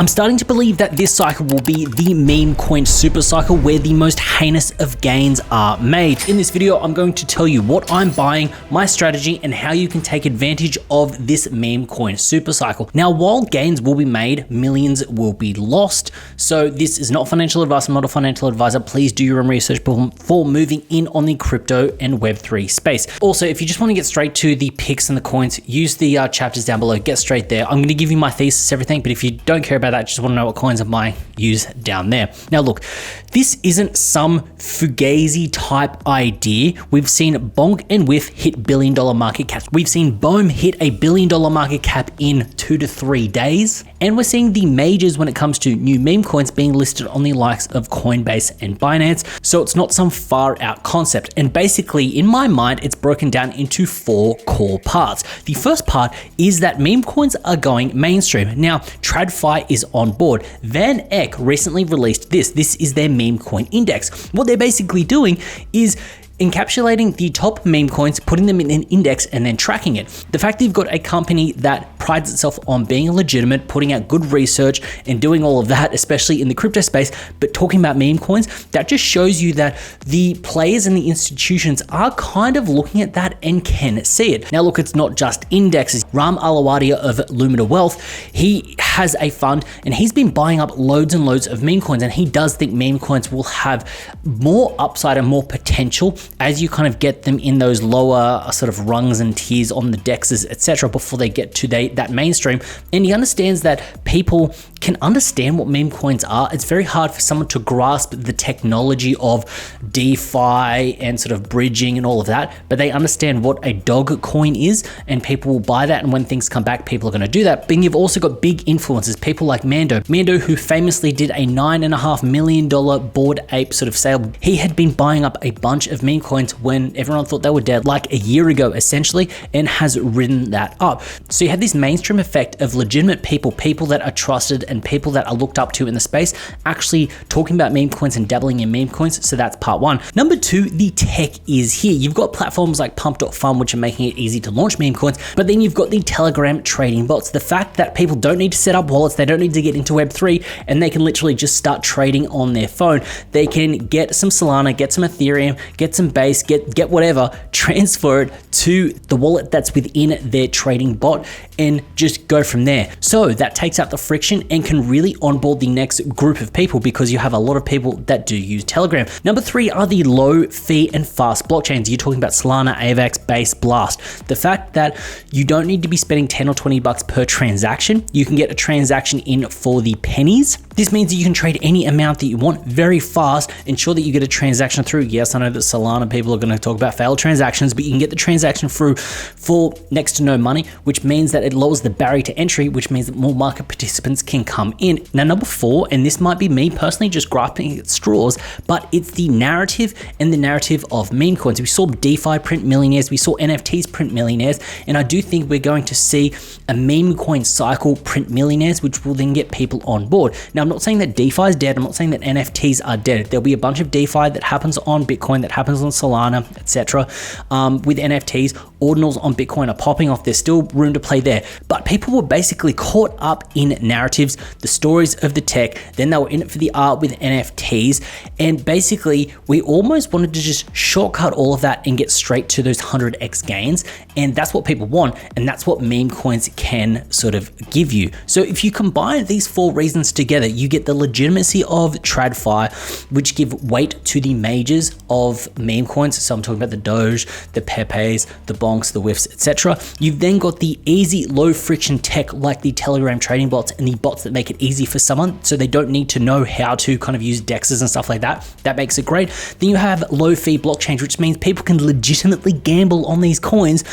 I'm starting to believe that this cycle will be the Memecoin Supercycle where the most heinous of gains are made. In this video, I'm going to tell you what I'm buying, my strategy, and how you can take advantage of this Memecoin Supercycle. Now, while gains will be made, millions will be lost. So this is not financial advice. I'm not a financial advisor. Please do your own research before moving in on the crypto and Web3 space. Also, if you just want to get straight to the picks and the coins, use the chapters down below, get straight there. I'm going to give you my thesis, everything, but if you don't care about that, just want to know what coins I'm buying, use down there. Now look, this isn't some fugazi type idea. We've seen Bonk and Whiff hit billion-dollar market caps. We've seen Bohm hit a billion-dollar market cap in 2 to 3 days. And we're seeing the majors when it comes to new meme coins being listed on the likes of Coinbase and Binance. So it's not some far out concept. And basically, in my mind, it's broken down into 4 core parts. The first part is that meme coins are going mainstream. Now, Tradfi is on board. Van Eck recently released this. This is their meme coin index. What they're basically doing is encapsulating the top meme coins, putting them in an index, and then tracking it. The fact that you've got a company that prides itself on being legitimate, putting out good research and doing all of that, especially in the crypto space, but talking about meme coins, that just shows you that the players and the institutions are kind of looking at that and can see it. Now look, it's not just indexes. Ram Alawadia of Lumina Wealth, he has a fund and he's been buying up loads and loads of meme coins, and he does think meme coins will have more upside and more potential as you kind of get them in those lower sort of rungs and tiers on the dexes, etc., before they get to that mainstream. And he understands that people can understand what meme coins are. It's very hard for someone to grasp the technology of DeFi and sort of bridging and all of that, but they understand what a dog coin is, and people will buy that. And when things come back, people are going to do that. But you've also got big influencers, people like Mando, who famously did a $9.5 million Bored Ape sort of sale. He had been buying up a bunch of meme coins when everyone thought they were dead, like a year ago essentially, and has ridden that up. So you have this mainstream effect of legitimate people that are trusted and people that are looked up to in the space actually talking about meme coins and dabbling in meme coins. So that's part one. Number two, the tech is here. You've got platforms like Pump.fun, which are making it easy to launch meme coins, but then you've got the Telegram trading bots. The fact that people don't need to set up wallets, they don't need to get into Web3, and they can literally just start trading on their phone. They can get some Solana, get some Ethereum, get some Base, get whatever, transfer it to the wallet that's within their trading bot, and just go from there. So that takes out the friction and can really onboard the next group of people, because you have a lot of people that do use Telegram. Number three are the low fee and fast blockchains. You're talking about Solana, AVAX, Base, Blast. The fact that you don't need to be spending 10 or 20 bucks per transaction. You can get a transaction in for the pennies. This means that you can trade any amount that you want very fast, ensure that you get a transaction through. Yes, I know that Solana people are going to talk about failed transactions, but you can get the transaction through for next to no money, which means that it lowers the barrier to entry, which means that more market participants can come in. Now, number four, and this might be me personally just grasping at straws, but it's the narrative and the narrative of meme coins. We saw DeFi print millionaires, we saw NFTs print millionaires, and I do think we're going to see a meme coin cycle print millionaires, which will then get people on board. Now, I'm not saying that DeFi is dead. I'm not saying that NFTs are dead. There'll be a bunch of DeFi that happens on Bitcoin, that happens on Solana, etc. With NFTs, ordinals on Bitcoin are popping off. There's still room to play there. But people were basically caught up in narratives, the stories of the tech. Then they were in it for the art with NFTs. And basically, we almost wanted to just shortcut all of that and get straight to those 100x gains. And that's what people want. And that's what meme coins can sort of give you. So if you combine these 4 reasons together, you get the legitimacy of TradFi, which give weight to the majors of meme coins. So I'm talking about the Doge, the Pepes, the Bonks, the Whiffs, etc. You've then got the easy, low friction tech like the Telegram trading bots and the bots that make it easy for someone, so they don't need to know how to kind of use dexes and stuff like that. That makes it great. Then you have low fee blockchains, which means people can legitimately gamble on these coins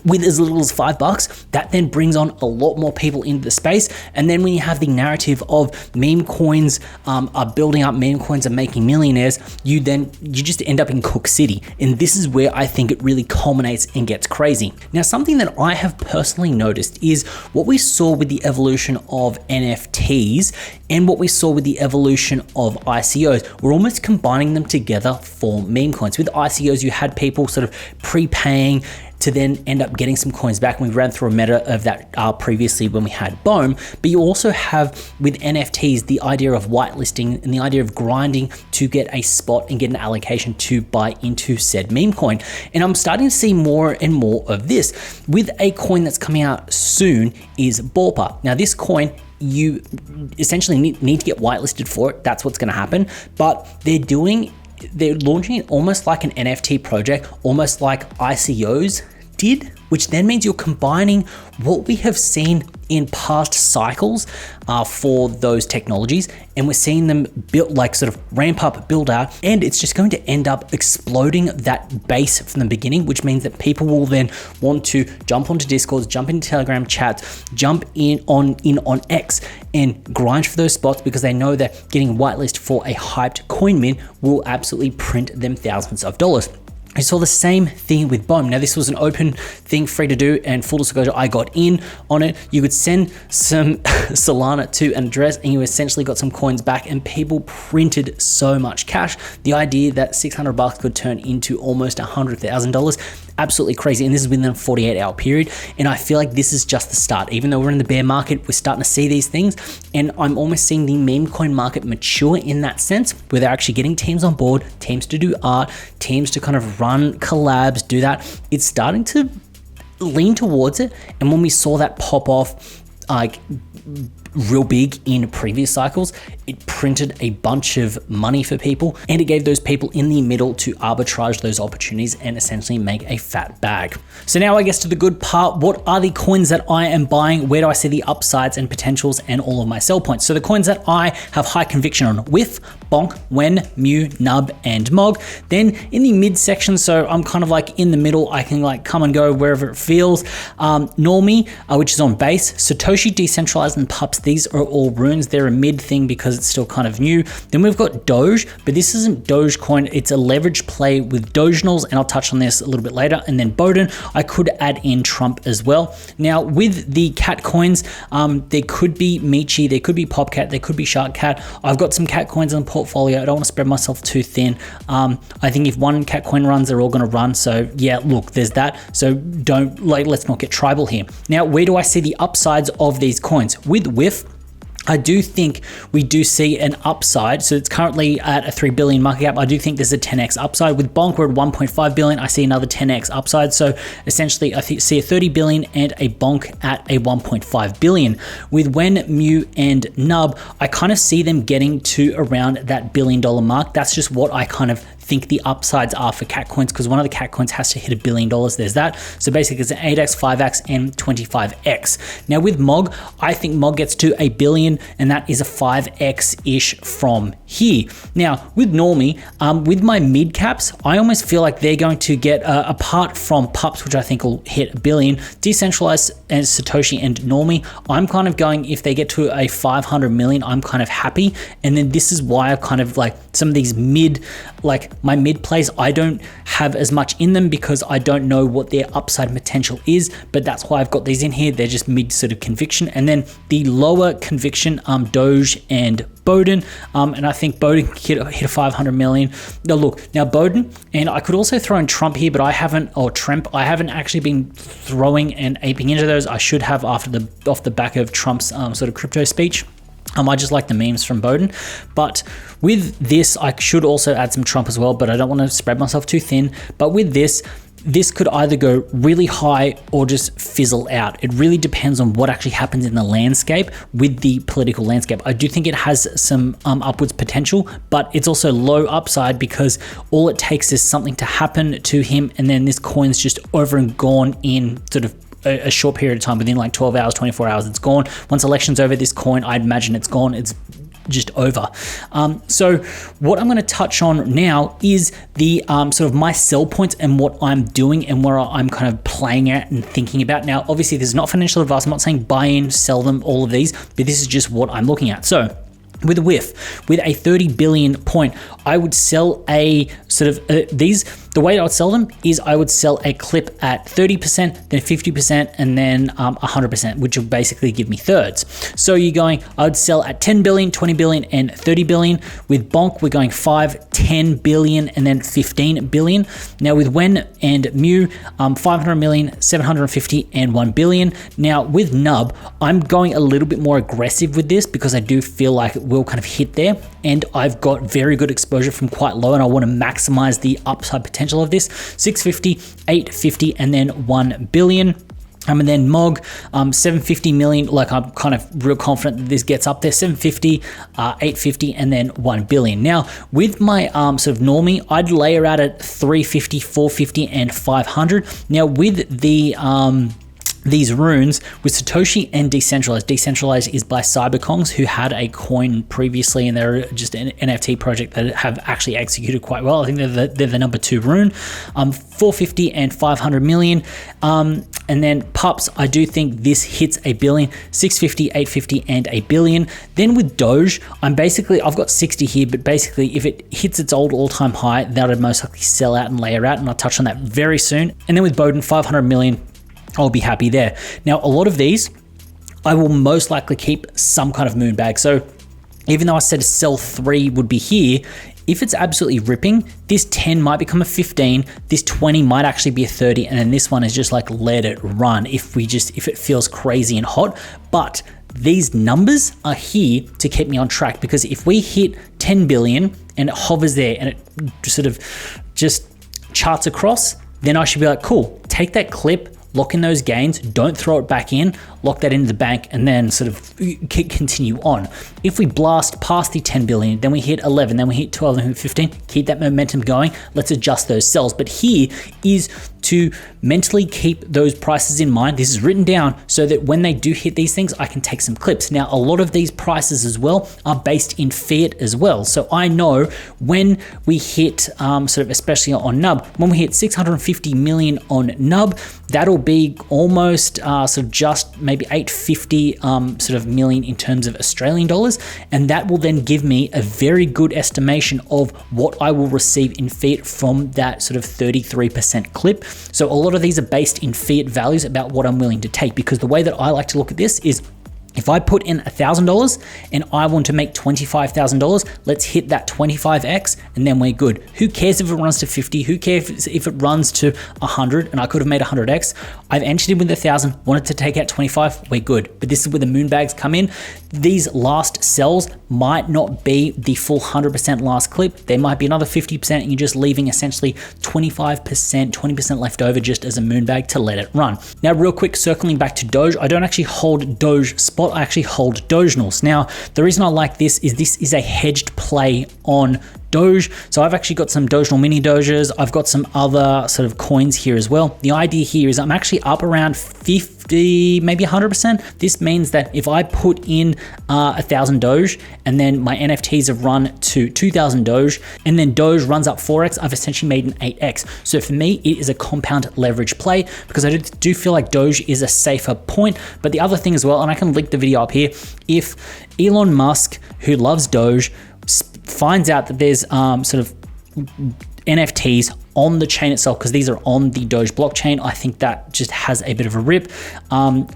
with as little as $5. That then brings on a lot more people into the space. And then when you have the narrative of meme coins are building up, meme coins are making millionaires, you just end up in Cook City. And this is where I think it really culminates and gets crazy. Now, something that I have personally noticed is what we saw with the evolution of NFTs and what we saw with the evolution of ICOs. We're almost combining them together for meme coins. With ICOs, you had people sort of prepaying to then end up getting some coins back. We ran through a meta of that previously when we had BOEM, but you also have with NFTs the idea of whitelisting and the idea of grinding to get a spot and get an allocation to buy into said meme coin. And I'm starting to see more and more of this with a coin that's coming out soon is Borpa. Now this coin, you essentially need to get whitelisted for it. That's what's going to happen, but they're launching it almost like an NFT project, almost like ICOs did, which then means you're combining what we have seen in past cycles for those technologies, and we're seeing them build, like sort of ramp up, build out, and it's just going to end up exploding that base from the beginning, which means that people will then want to jump onto Discords, jump into Telegram chats, jump in on X and grind for those spots because they know that getting whitelisted for a hyped coin min will absolutely print them thousands of dollars. I saw the same thing with BOEM. Now this was an open thing, free to do, and full disclosure, I got in on it. You could send some Solana to an address and you essentially got some coins back, and people printed so much cash. The idea that 600 bucks could turn into almost $100,000, absolutely crazy. And this is within a 48-hour period. And I feel like this is just the start. Even though we're in the bear market, we're starting to see these things. And I'm almost seeing the meme coin market mature in that sense, where they're actually getting teams on board, teams to do art, teams to kind of run collabs, do that. It's starting to lean towards it. And when we saw that pop off, like real big in previous cycles, it printed a bunch of money for people, and it gave those people in the middle to arbitrage those opportunities and essentially make a fat bag. So now I guess to the good part, what are the coins that I am buying? Where do I see the upsides and potentials and all of my sell points? So the coins that I have high conviction on: WIF, Bonk, When, Mew, Nub, and Mog. Then in the mid section, so I'm kind of like in the middle, I can like come and go wherever it feels. Normie, which is on base, Satoshi, Decentralized, and Pups. These are all runes. They're a mid thing because it's still kind of new. Then we've got Doge, but this isn't Dogecoin. It's a leverage play with Dogenals, and I'll touch on this a little bit later. And then Boden, I could add in Trump as well. Now with the cat coins, there could be Michi, there could be Popcat, there could be Shark Cat. I've got some cat coins in the portfolio. I don't want to spread myself too thin. I think if one cat coin runs, they're all going to run. So yeah, look, there's that. So don't let's not get tribal here. Now, where do I see the upsides of these coins? With WIF, I do think we do see an upside. So it's currently at a 3 billion market cap. I do think there's a 10x upside. With Bonk, we're at 1.5 billion. I see another 10x upside. So essentially, I see a 30 billion and a Bonk at a 1.5 billion. With When, Mew, and Nub, I kind of see them getting to around that $1 billion mark. That's just what I kind of think the upsides are for cat coins, because one of the cat coins has to hit $1 billion. There's that. So basically it's an 8x, 5x, and 25x. Now with Mog, I think Mog gets to $1 billion, and that is a 5x-ish from here. Now with Normie, with my mid caps, I almost feel like they're going to get, apart from Pups, which I think will hit $1 billion, Decentralized and Satoshi and Normie, I'm kind of going, if they get to a 500 million, I'm kind of happy. And then this is why I've kind of like some of these mid, like my mid plays, I don't have as much in them because I don't know what their upside potential is, but that's why I've got these in here. They're just mid sort of conviction. And then the lower conviction, Doge and Boden, and I think Boden hit a 500 million. Now look, now Boden, and I could also throw in Trump here, but I haven't, or Trump, I haven't actually been throwing and aping into those. I should have off the back of Trump's sort of crypto speech. I just like the memes from Boden, but with this, I should also add some Trump as well, but I don't want to spread myself too thin. But with this could either go really high or just fizzle out. It really depends on what actually happens in the landscape with the political landscape. I do think it has some upwards potential, but it's also low upside because all it takes is something to happen to him, and then this coin's just over and gone in sort of a short period of time. Within like 12 hours, 24 hours, it's gone. Once election's over, this coin, I'd imagine it's gone. It's just over. So what I'm going to touch on now is the sort of my sell points and what I'm doing and where I'm kind of playing at and thinking about. Now, obviously, this is not financial advice. I'm not saying buy in, sell them, all of these, but this is just what I'm looking at. So with WIF, with a 30 billion point, I would sell a sort of the The way I would sell them is I would sell a clip at 30%, then 50%, and then 100%, which will basically give me thirds. So you're going, I would sell at 10 billion, 20 billion, and 30 billion. With Bonk, we're going 5, 10 billion, and then 15 billion. Now with Wen and Mu, 500 million, 750, and 1 billion. Now with Nub, I'm going a little bit more aggressive with this because I do feel like it will kind of hit there, and I've got very good exposure from quite low, and I want to maximize the upside potential of this. 650, 850, and then 1 billion. And then Mog, 750 million, like I'm kind of real confident that this gets up there, 750, 850, and then 1 billion. Now, with my sort of normie, I'd layer out at 350, 450, and 500. Now, with the these runes with Satoshi and Decentralized. Decentralized is by Cyberkongs, who had a coin previously, and they're just an NFT project that have actually executed quite well. I think they're the number 2 rune. 450 and 500 million. And then Pups, I do think this hits a billion, 650, 850, and a billion. Then with Doge, I've got 60 here, but basically if it hits its old all-time high, that would most likely sell out and layer out, and I'll touch on that very soon. And then with Bowden, 500 million, I'll be happy there. Now, a lot of these, I will most likely keep some kind of moon bag. So even though I said sell 3 would be here, if it's absolutely ripping, this 10 might become a 15, this 20 might actually be a 30, and then this one is just like, let it run if it feels crazy and hot. But these numbers are here to keep me on track, because if we hit 10 billion and it hovers there and it sort of just charts across, then I should be like, cool, take that clip, lock in those gains, don't throw it back in, lock that into the bank, and then sort of continue on. If we blast past the 10 billion, then we hit 11, then we hit 12, then we hit 15, keep that momentum going, let's adjust those sells. But here is to mentally keep those prices in mind. This is written down so that when they do hit these things, I can take some clips. Now, a lot of these prices as well are based in fiat as well. So I know when we hit, sort of especially on Nub, when we hit 650 million on Nub, that'll be almost sort of just maybe 850 sort of million in terms of Australian dollars. And that will then give me a very good estimation of what I will receive in fiat from that sort of 33% clip. So a lot of these are based in fiat values about what I'm willing to take, because the way that I like to look at this is, if I put in $1,000 and I want to make $25,000, let's hit that 25x and then we're good. Who cares if it runs to 50? Who cares if it runs to 100 and I could have made 100x? I've entered in with 1,000, wanted to take out 25, we're good. But this is where the moon bags come in. These last sells might not be the full 100% last clip. There might be another 50% and you're just leaving essentially 25%, 20% left over just as a moon bag to let it run. Now, real quick, circling back to Doge, I don't actually hold Doge spot, I actually hold Dogenals. Now, the reason I like this is a hedged play on Doge. So I've actually got some Dogenal mini Doges. I've got some other sort of coins here as well. The idea here is I'm actually up around 50, maybe 100%. This means that if I put in 1,000 Doge and then my NFTs have run to 2,000 Doge and then Doge runs up 4x, I've essentially made an 8x. So for me, it is a compound leverage play because I do feel like Doge is a safer point. But the other thing as well, and I can link the video up here, if Elon Musk, who loves Doge, finds out that there's sort of NFTs on the chain itself, because these are on the Doge blockchain, I think that just has a bit of a rip.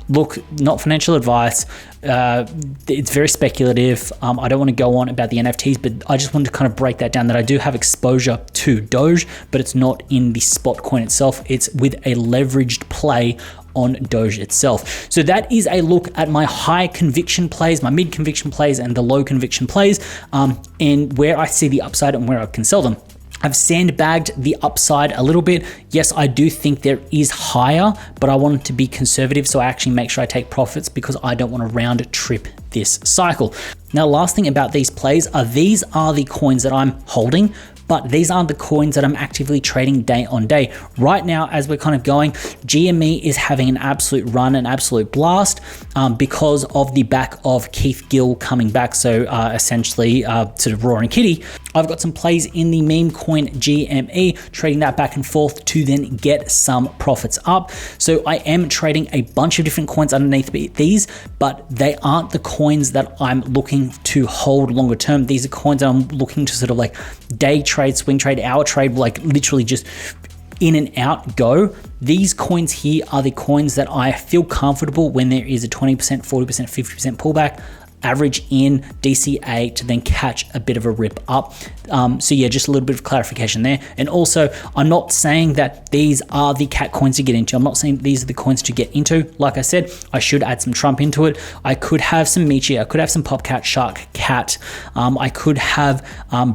Look, not financial advice. It's very speculative. I don't want to go on about the NFTs, but I just wanted to kind of break that down, that I do have exposure to Doge, but it's not in the spot coin itself. It's with a leveraged play on Doge itself. So that is a look at my high conviction plays, my mid conviction plays, and the low conviction plays, and where I see the upside and where I can sell them. I've sandbagged the upside a little bit. Yes, I do think there is higher, but I want it to be conservative, so I actually make sure I take profits because I don't want to round trip this cycle. Now, last thing about these plays are these are the coins that I'm holding, but these aren't the coins that I'm actively trading day on day. Right now, as we're kind of going, GME is having an absolute run, an absolute blast, because of the back of Keith Gill coming back. So essentially sort of Roaring Kitty. I've got some plays in the Memecoin GME, trading that back and forth to then get some profits up. So I am trading a bunch of different coins underneath these, but they aren't the coins that I'm looking to hold longer term. These are coins that I'm looking to sort of like day trade, swing trade, hour trade, like literally just in and out go. These coins here are the coins that I feel comfortable when there is a 20%, 40%, 50% pullback, average in DCA to then catch a bit of a rip up. So yeah, just a little bit of clarification there. And also, I'm not saying that these are the cat coins to get into. I'm not saying these are the coins to get into. Like I said, I should add some Trump into it. I could have some Michi, I could have some Popcat, Shark Cat. I could have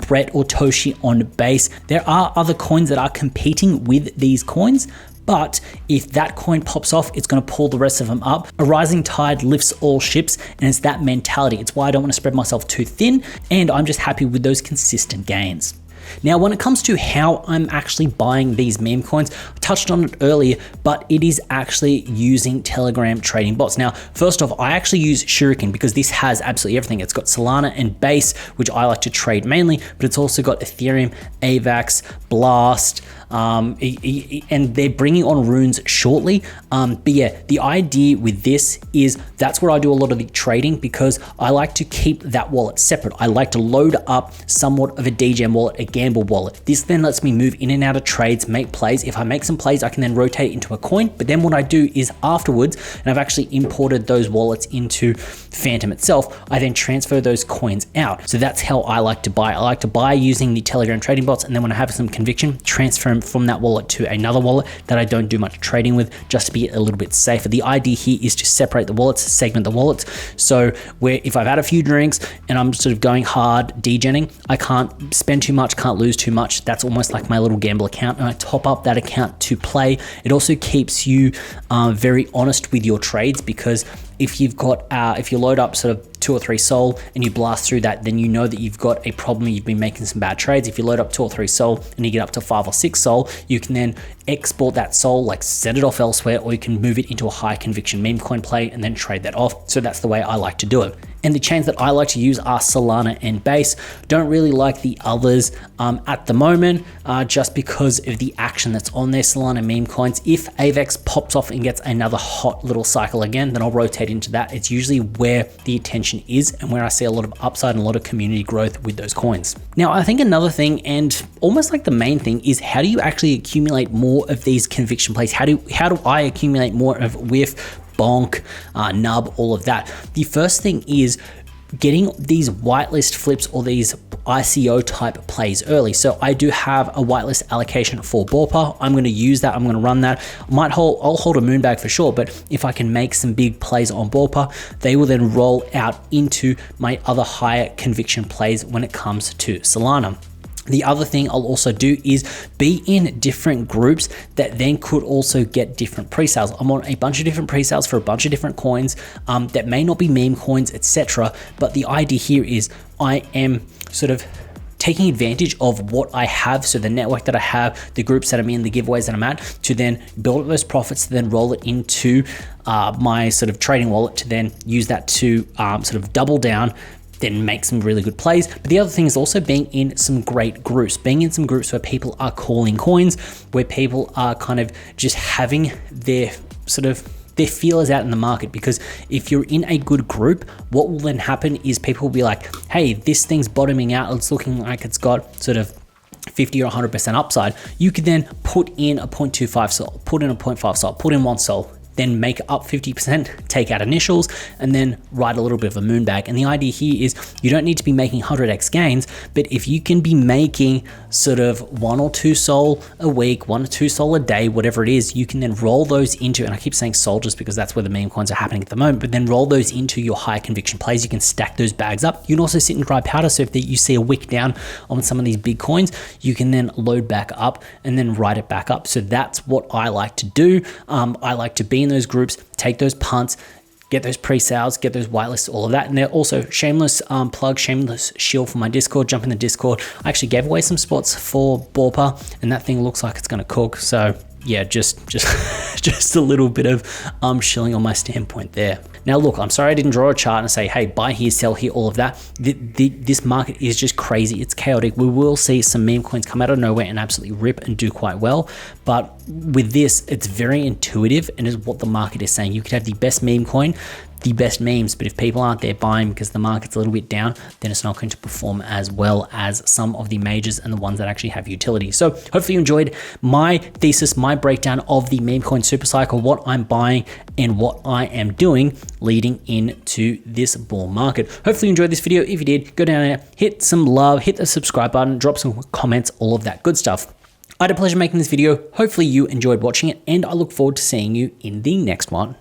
Brett or Toshi on base. There are other coins that are competing with these coins, but if that coin pops off, it's going to pull the rest of them up. A rising tide lifts all ships, and it's that mentality. It's why I don't want to spread myself too thin, and I'm just happy with those consistent gains. Now, when it comes to how I'm actually buying these meme coins, I touched on it earlier, but it is actually using Telegram trading bots. Now, first off, I actually use Shuriken because this has absolutely everything. It's got Solana and Base, which I like to trade mainly, but it's also got Ethereum, AVAX, Blast, and they're bringing on runes shortly. But yeah, the idea with this is that's where I do a lot of the trading because I like to keep that wallet separate. I like to load up somewhat of a DGM wallet, a gamble wallet. This then lets me move in and out of trades, make plays. If I make some plays, I can then rotate it into a coin. But then what I do is afterwards, and I've actually imported those wallets into Phantom itself, I then transfer those coins out. So that's how I like to buy. I like to buy using the Telegram trading bots, and then when I have some conviction, transfer them from that wallet to another wallet that I don't do much trading with, just to be a little bit safer. The idea here is to separate the wallets, segment the wallets. So where if I've had a few drinks and I'm sort of going hard degenning, I can't spend too much, can't lose too much. That's almost like my little gamble account, and I top up that account to play. It also keeps you very honest with your trades, because if you've got if you load up sort of 2 or 3 Sol and you blast through that, then you know that you've got a problem. You've been making some bad trades. If you load up 2 or 3 Sol and you get up to 5 or 6 Sol, you can then export that Sol, like send it off elsewhere, or you can move it into a high conviction meme coin play and then trade that off. So that's the way I like to do it. And the chains that I like to use are Solana and Base. Don't really like the others at the moment, just because of the action that's on there. Solana meme coins. If AVAX pops off and gets another hot little cycle again, then I'll rotate into that. It's usually where the attention is and where I see a lot of upside and a lot of community growth with those coins. Now, I think another thing, and almost like the main thing, is how do you actually accumulate more of these conviction plays? How do I accumulate more of with Bonk, Nub, all of that? The first thing is getting these whitelist flips or these ICO type plays early. So I do have a whitelist allocation for Borpa. I'm going to use that. I'm going to run that. I'll hold a moonbag for sure, but if I can make some big plays on Borpa, they will then roll out into my other higher conviction plays when it comes to Solana. The other thing I'll also do is be in different groups that then could also get different pre-sales. I'm on a bunch of different pre-sales for a bunch of different coins that may not be meme coins, etc. But the idea here is I am sort of taking advantage of what I have, so the network that I have, the groups that I'm in, the giveaways that I'm at, to then build up those profits, to then roll it into my sort of trading wallet, to then use that to sort of double down, then make some really good plays. But the other thing is also being in some great groups, being in some groups where people are calling coins, where people are kind of just having their sort of their feelers out in the market. Because if you're in a good group, what will then happen is people will be like, hey, this thing's bottoming out. It's looking like it's got sort of 50 or 100% upside. You could then put in a 0.25 Sol, put in a 0.5 Sol, put in 1 Sol, then make up 50%, take out initials, and then write a little bit of a moonbag. And the idea here is you don't need to be making 100x gains, but if you can be making sort of 1 or 2 Sol a week, 1 or 2 Sol a day, whatever it is, you can then roll those into, and I keep saying Sol just because that's where the meme coins are happening at the moment, but then roll those into your high conviction plays. You can stack those bags up. You can also sit in dry powder. So if you see a wick down on some of these big coins, you can then load back up and then write it back up. So that's what I like to do. I like to be in those groups, take those punts, get those pre-sales, get those whitelists, all of that. And they're also shameless plug, shameless shield for my Discord. Jump in the Discord. I actually gave away some spots for Borpa, and that thing looks like it's going to cook. So yeah, just just a little bit of shilling on my standpoint there. Now look, I'm sorry I didn't draw a chart and say, hey, buy here, sell here, all of that. This market is just crazy. It's chaotic. We will see some meme coins come out of nowhere and absolutely rip and do quite well. But with this, it's very intuitive and is what the market is saying. You could have the best meme coin, the best memes, but if people aren't there buying because the market's a little bit down, then it's not going to perform as well as some of the majors and the ones that actually have utility. So hopefully you enjoyed my thesis, my breakdown of the Memecoin Supercycle, what I'm buying and what I am doing leading into this bull market. Hopefully you enjoyed this video. If you did, go down there, hit some love, hit the subscribe button, drop some comments, all of that good stuff. I had a pleasure making this video. Hopefully you enjoyed watching it, and I look forward to seeing you in the next one.